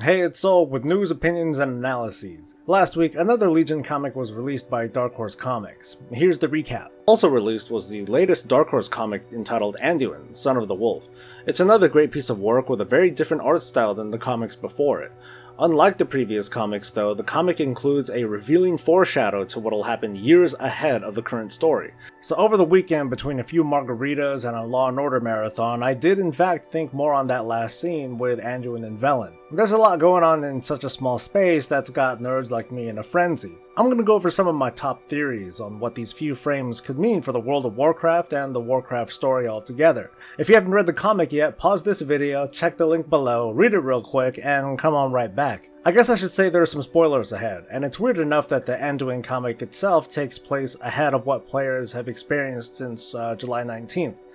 Hey, it's Soul with news, opinions, and analyses. Last week, another Legion comic was released by Dark Horse Comics. Here's the recap. Also released was the latest Dark Horse comic entitled Anduin, Son of the Wolf. It's another great piece of work with a very different art style than the comics before it. Unlike the previous comics though, the comic includes a revealing foreshadow to what'll happen years ahead of the current story. So over the weekend, between a few margaritas and a Law & Order marathon, I did in fact think more on that last scene with Anduin and Velen. There's a lot going on in such a small space that's got nerds like me in a frenzy. I'm going to go over some of my top theories on what these few frames could mean for the world of Warcraft and the Warcraft story altogether. If you haven't read the comic yet, pause this video, check the link below, read it real quick, and come on right back. I guess I should say there are some spoilers ahead, and it's weird enough that the Anduin comic itself takes place ahead of what players have experienced since July 19th.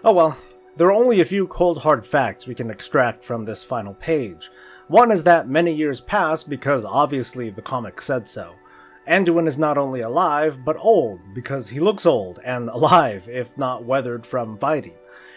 Oh well, there are only a few cold hard facts we can extract from this final page. One is that many years passed because obviously the comic said so. Anduin is not only alive, but old, because he looks old, and alive, if not weathered from fighting.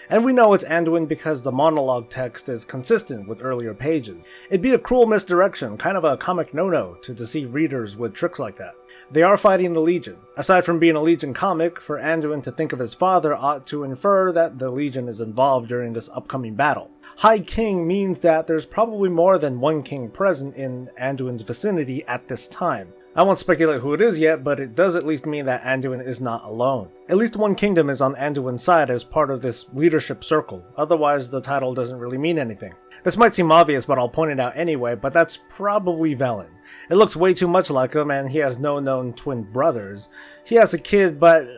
And we know it's Anduin because the monologue text is consistent with earlier pages. It'd be a cruel misdirection, kind of a comic no-no, to deceive readers with tricks like that. They are fighting the Legion. Aside from being a Legion comic, for Anduin to think of his father ought to infer that the Legion is involved during this upcoming battle. High King means that there's probably more than one king present in Anduin's vicinity at this time. I won't speculate who it is yet, but it does at least mean that Anduin is not alone. At least one kingdom is on Anduin's side as part of this leadership circle, otherwise the title doesn't really mean anything. This might seem obvious, but I'll point it out anyway, but that's probably Velen. It looks way too much like him, and he has no known twin brothers. He has a kid, but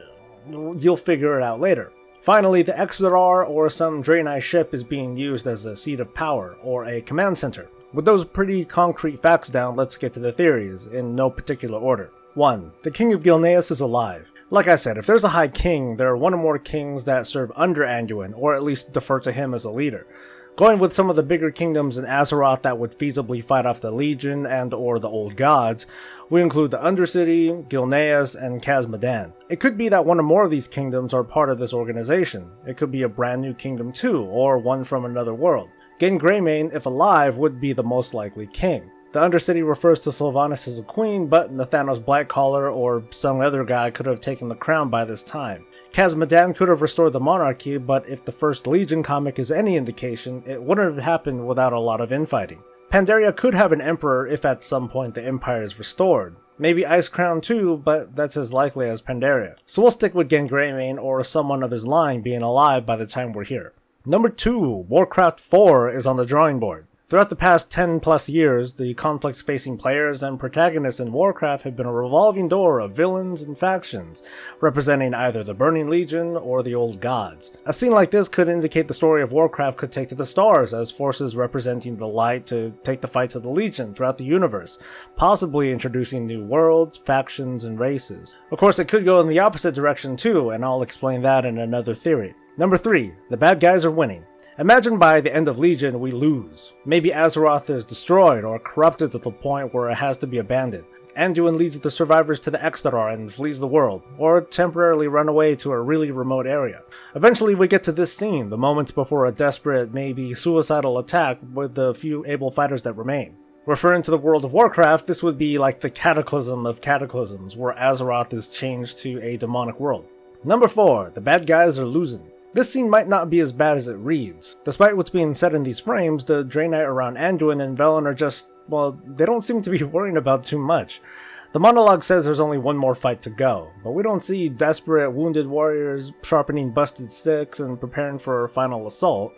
you'll figure it out later. Finally, the Exodar or some Draenei ship is being used as a seat of power, or a command center. With those pretty concrete facts down, let's get to the theories, in no particular order. 1. The King of Gilneas is alive. Like I said, if there's a High King, there are one or more kings that serve under Anduin, or at least defer to him as a leader. Going with some of the bigger kingdoms in Azeroth that would feasibly fight off the Legion and or the Old Gods, we include the Undercity, Gilneas, and Khazad-dûm. It could be that one or more of these kingdoms are part of this organization. It could be a brand new kingdom too, or one from another world. Genn Greymane, if alive, would be the most likely king. The Undercity refers to Sylvanas as a queen, but Nathanos Blackcollar or some other guy could have taken the crown by this time. Khazad-dûm could have restored the monarchy, but if the first Legion comic is any indication, it wouldn't have happened without a lot of infighting. Pandaria could have an emperor if at some point the empire is restored. Maybe Icecrown too, but that's as likely as Pandaria. So we'll stick with Genn Greymane or someone of his line being alive by the time we're here. Number 2, Warcraft 4 is on the drawing board. Throughout the past 10 plus years, the conflicts facing players and protagonists in Warcraft have been a revolving door of villains and factions, representing either the Burning Legion or the Old Gods. A scene like this could indicate the story of Warcraft could take to the stars as forces representing the light to take the fight to the Legion throughout the universe, possibly introducing new worlds, factions, and races. Of course, it could go in the opposite direction too, and I'll explain that in another theory. Number 3, the bad guys are winning. Imagine by the end of Legion we lose. Maybe Azeroth is destroyed or corrupted to the point where it has to be abandoned. Anduin leads the survivors to the Exodar and flees the world, or temporarily run away to a really remote area. Eventually we get to this scene, the moments before a desperate, maybe suicidal attack with the few able fighters that remain. Referring to the world of Warcraft, this would be like the cataclysm of cataclysms, where Azeroth is changed to a demonic world. Number 4, the bad guys are losing. This scene might not be as bad as it reads. Despite what's being said in these frames, the Draenei around Anduin and Velen are just, well, they don't seem to be worrying about too much. The monologue says there's only one more fight to go, but we don't see desperate, wounded warriors sharpening busted sticks and preparing for a final assault.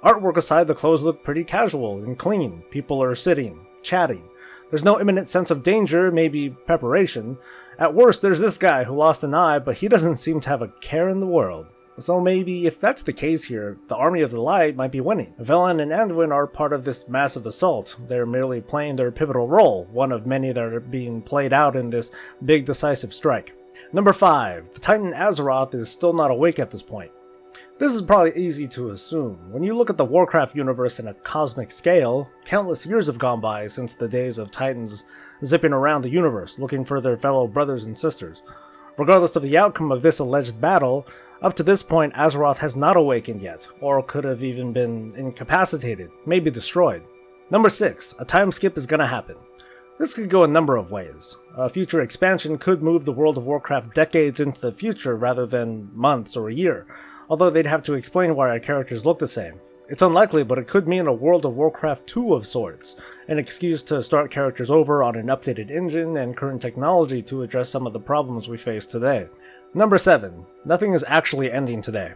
Artwork aside, the clothes look pretty casual and clean. People are sitting, chatting. There's no imminent sense of danger, maybe preparation. At worst, there's this guy who lost an eye, but he doesn't seem to have a care in the world. So maybe, if that's the case here, the Army of the Light might be winning. Velen and Anduin are part of this massive assault. They're merely playing their pivotal role, one of many that are being played out in this big decisive strike. Number 5, the Titan Azeroth is still not awake at this point. This is probably easy to assume. When you look at the Warcraft universe in a cosmic scale, countless years have gone by since the days of Titans zipping around the universe, looking for their fellow brothers and sisters. Regardless of the outcome of this alleged battle, up to this point Azeroth has not awakened yet, or could have even been incapacitated, maybe destroyed. Number 6. A time skip is gonna happen. This could go a number of ways. A future expansion could move the World of Warcraft decades into the future rather than months or a year, although they'd have to explain why our characters look the same. It's unlikely, but it could mean a World of Warcraft 2 of sorts, an excuse to start characters over on an updated engine and current technology to address some of the problems we face today. Number 7. Nothing is actually ending today.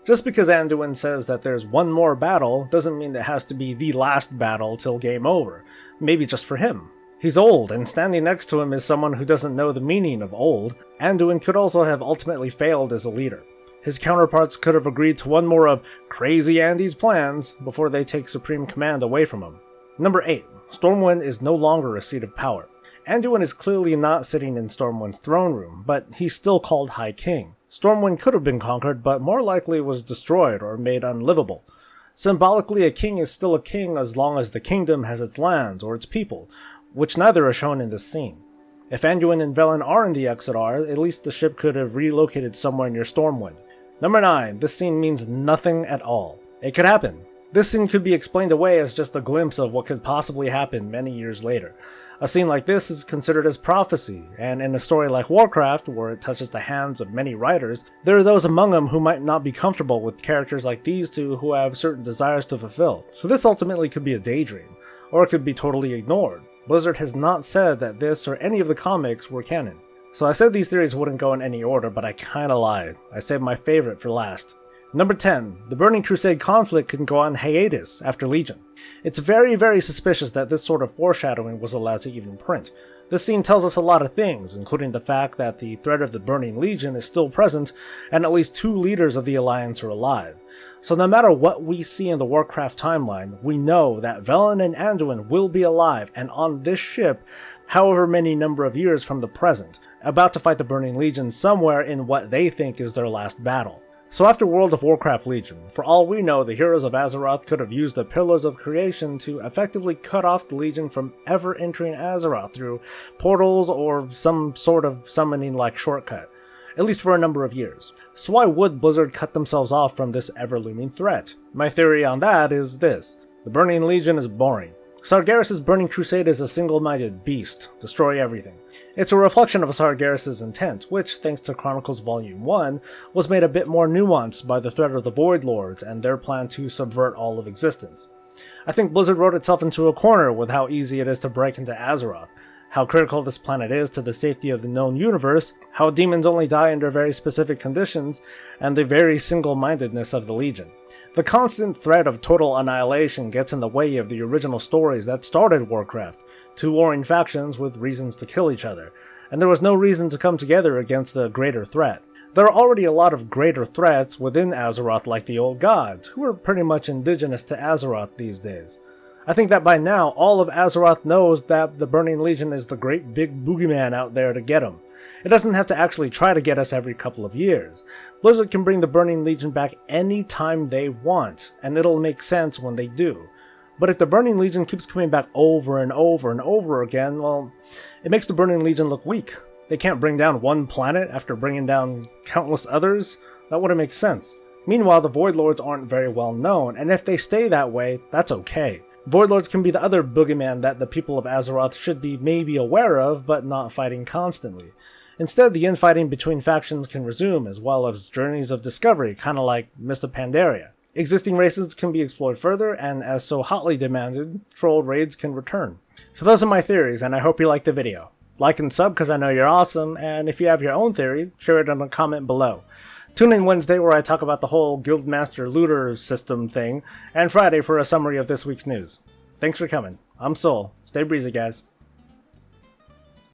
Just because Anduin says that there's one more battle doesn't mean it has to be the last battle till game over, maybe just for him. He's old, and standing next to him is someone who doesn't know the meaning of old. Anduin could also have ultimately failed as a leader. His counterparts could have agreed to one more of Crazy Andy's plans before they take supreme command away from him. Number 8. Stormwind is no longer a seat of power. Anduin is clearly not sitting in Stormwind's throne room, but he's still called High King. Stormwind could have been conquered, but more likely was destroyed or made unlivable. Symbolically, a king is still a king as long as the kingdom has its lands or its people, which neither are shown in this scene. If Anduin and Velen are in the Exodar, at least the ship could have relocated somewhere near Stormwind. Number 9. This scene means nothing at all. It could happen. This scene could be explained away as just a glimpse of what could possibly happen many years later. A scene like this is considered as prophecy, and in a story like Warcraft, where it touches the hands of many writers, there are those among them who might not be comfortable with characters like these two who have certain desires to fulfill. So this ultimately could be a daydream, or it could be totally ignored. Blizzard has not said that this or any of the comics were canon. So I said these theories wouldn't go in any order, but I kinda lied. I saved my favorite for last. Number 10. The Burning Crusade conflict can go on hiatus after Legion. It's very, very suspicious that this sort of foreshadowing was allowed to even print. This scene tells us a lot of things, including the fact that the threat of the Burning Legion is still present, and at least 2 leaders of the Alliance are alive. So no matter what we see in the Warcraft timeline, we know that Velen and Anduin will be alive and on this ship, however many number of years from the present, about to fight the Burning Legion somewhere in what they think is their last battle. So after World of Warcraft Legion, for all we know, the heroes of Azeroth could have used the Pillars of Creation to effectively cut off the Legion from ever entering Azeroth through portals or some sort of summoning-like shortcut, at least for a number of years. So why would Blizzard cut themselves off from this ever-looming threat? My theory on that is this: the Burning Legion is boring. Sargeras' Burning Crusade is a single-minded beast, destroy everything. It's a reflection of Sargeras' intent, which, thanks to Chronicles Volume 1, was made a bit more nuanced by the threat of the Void Lords and their plan to subvert all of existence. I think Blizzard wrote itself into a corner with how easy it is to break into Azeroth, how critical this planet is to the safety of the known universe, how demons only die under very specific conditions, and the very single-mindedness of the Legion. The constant threat of total annihilation gets in the way of the original stories that started Warcraft, 2 warring factions with reasons to kill each other, and there was no reason to come together against a greater threat. There are already a lot of greater threats within Azeroth, like the Old Gods, who are pretty much indigenous to Azeroth these days. I think that by now, all of Azeroth knows that the Burning Legion is the great big boogeyman out there to get them. It doesn't have to actually try to get us every couple of years. Blizzard can bring the Burning Legion back any time they want, and it'll make sense when they do. But if the Burning Legion keeps coming back over and over and over again, well, it makes the Burning Legion look weak. They can't bring down one planet after bringing down countless others. That wouldn't make sense. Meanwhile, the Void Lords aren't very well known, and if they stay that way, that's okay. Void Lords can be the other boogeyman that the people of Azeroth should be maybe aware of, but not fighting constantly. Instead, the infighting between factions can resume, as well as journeys of discovery, kinda like Mist of Pandaria. Existing races can be explored further, and as so hotly demanded, troll raids can return. So those are my theories, and I hope you liked the video. Like and sub because I know you're awesome, and if you have your own theory, share it in a comment below. Tune in Wednesday where I talk about the whole Guildmaster looter system thing, and Friday for a summary of this week's news. Thanks for coming. I'm Soul. Stay breezy, guys.